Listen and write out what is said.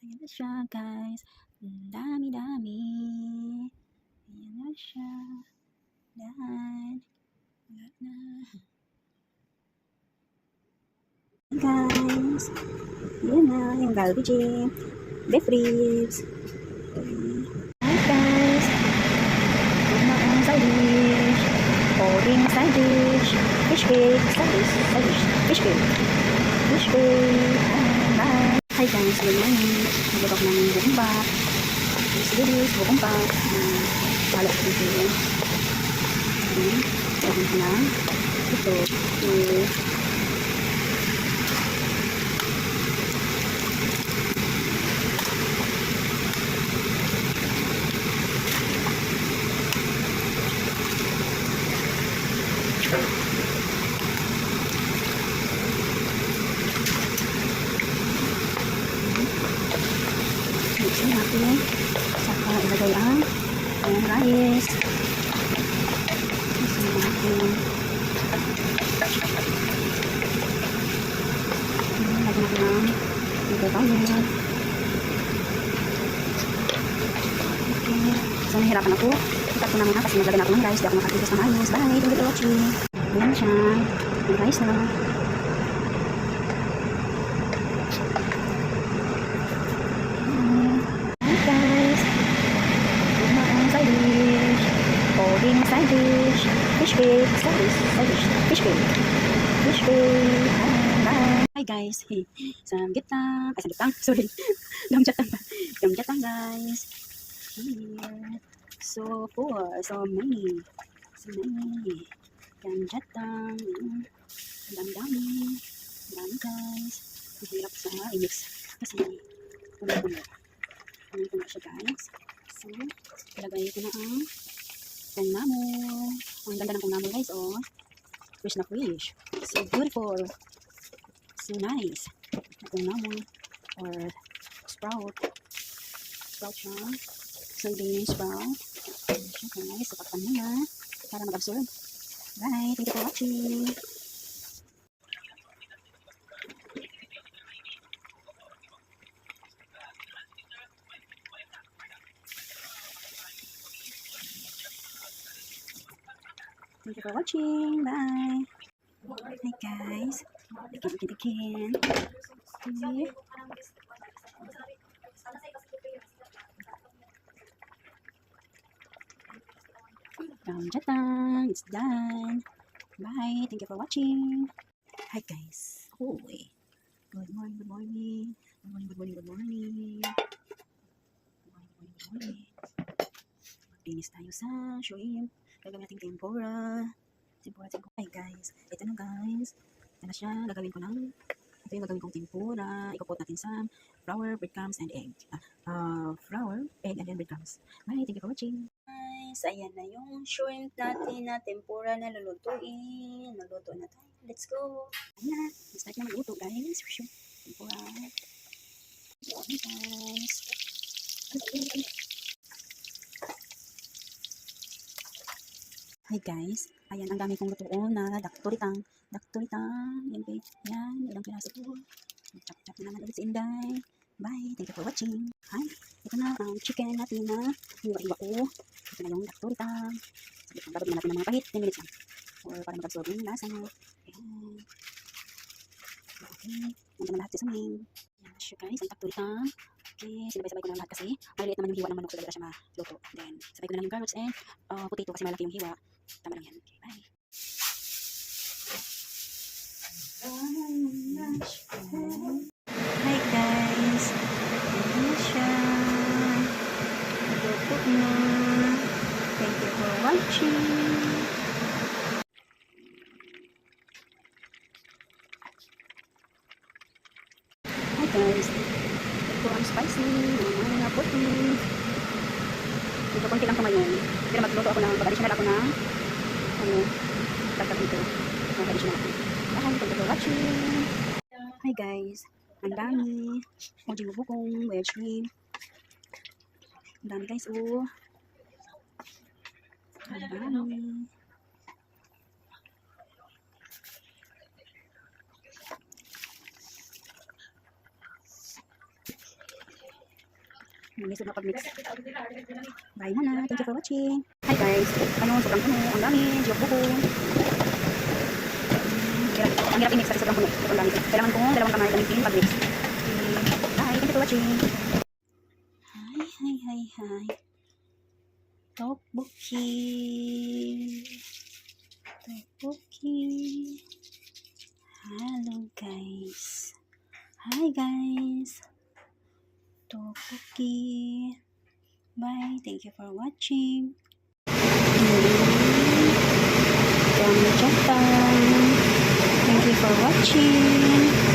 Ayan na siya, guys. Ang dami-dami. Ayan na siya. Lahat. Lahat na. Hey guys. Ayan na, yung Galvijay. Beef ribs. Hi guys. Kumain side dish. Pouring side dish. Fish cake. Side dish. Side dish. Fish cake. Fish cake. Bye. Hi guys, good morning. Naglutok ng bukumbak. Sibuyas, bukumbak. Halo ko dito yun. Lagyan ko na ito. Mixin natin. Saka ilagay ang rice. Mixin natin. Lagyan natin ang ilagay tayo. Okay. So, nahirapan ako. Ikat ko namin kasi naglagyan ako ng rice. Di ako makatigas ng ayos. Bye! Thank you for watching. Ayan siya. Yung rice na. Side dish, fish cake, side dish, fish cake, fish cake. Bye. Hi guys, hey, samgyetang, sorry, gamjatang guys. Here, so full, so many, gamjatang, dami guys. Mahirap sa i-mix kasi puno siya guys. So, ilagay ko na ang kung namo. Ang ganda ng kung namo guys, oh. Fish na fish. So beautiful. So nice. Kung namo or sprout. Sprout siya. Soybean sprout. Siya guys. Sapakpan mo na para mag-absorb. Bye. Thank you for watching. Thank you for watching. Bye. Hi guys. Again. Okay. Gamjatang. It's done. Bye. Thank you for watching. Hi guys. Hoy. Good morning. Maglinis tayo sa shrimp. Gagawin natin tempura. Hi guys. Ito na guys. Ito na siya. Gagawin ko ng ito yung gagawin kong tempura. Ikopot natin sa flour, breadcrumbs, and egg. Flour, egg, and then breadcrumbs. Bye. Thank you for watching. Guys, ayan na yung shrimp natin na tempura na lulutuin. Nagluto na tayo. Let's go. Ayan na. Start na magluto guys. Shrimp tempura. Okay guys. Okay. Hi guys, ayan ang dami kong lutuon na dakturitang. Yan guys, yan, ilang piraso po. Chop na naman ulit si Inday. Bye, thank you for watching. Hi, ito na ang chicken natin na hiwa-hiwa ko. Ito na yung dakturitang. Babad natin ng mga pahit, 10 minutes lang. Or para mag-absorb yung lasa mo. Ayan. Okay, nandun na lahat sa suming. Ayan siya guys, ang dakturitang. Okay, sinabay-sabay ko na lahat kasi maliliit naman yung hiwa ng manok so dala siya maluto. Then, sabay ko na lang yung carrots and potato kasi malaki yung hiwa. Tama lang yan. Okay, bye. Hi guys. Ayan siya. Luto na. Thank you for watching. Hi guys. Ito ang spicy. Mga puti. Ito konti lang kamayon. Pero magluto ako ng pag-additional ako ng tagtag dito. Mag-additional ako. Bye. Thank you for watching. Hi guys. Ang dami. Mojing bubukong. Wild shrimp. Ang dami guys. Oh. Ang dami. Lisod na pag-mix. Bye muna. Thank you for watching. Hi guys. Ano, sobrang puno. Ang dami. Joke buko. Ang hirap i-mix kasi sobrang puno. Sobrang dami. Kailangan ko dalawang kamay gamitin pag-mix. Bye. Thank you for watching. Hi. Tteokbokki. Hello guys. Hi guys. Tteokbokki. Bye. Thank you for watching. Thank you for watching.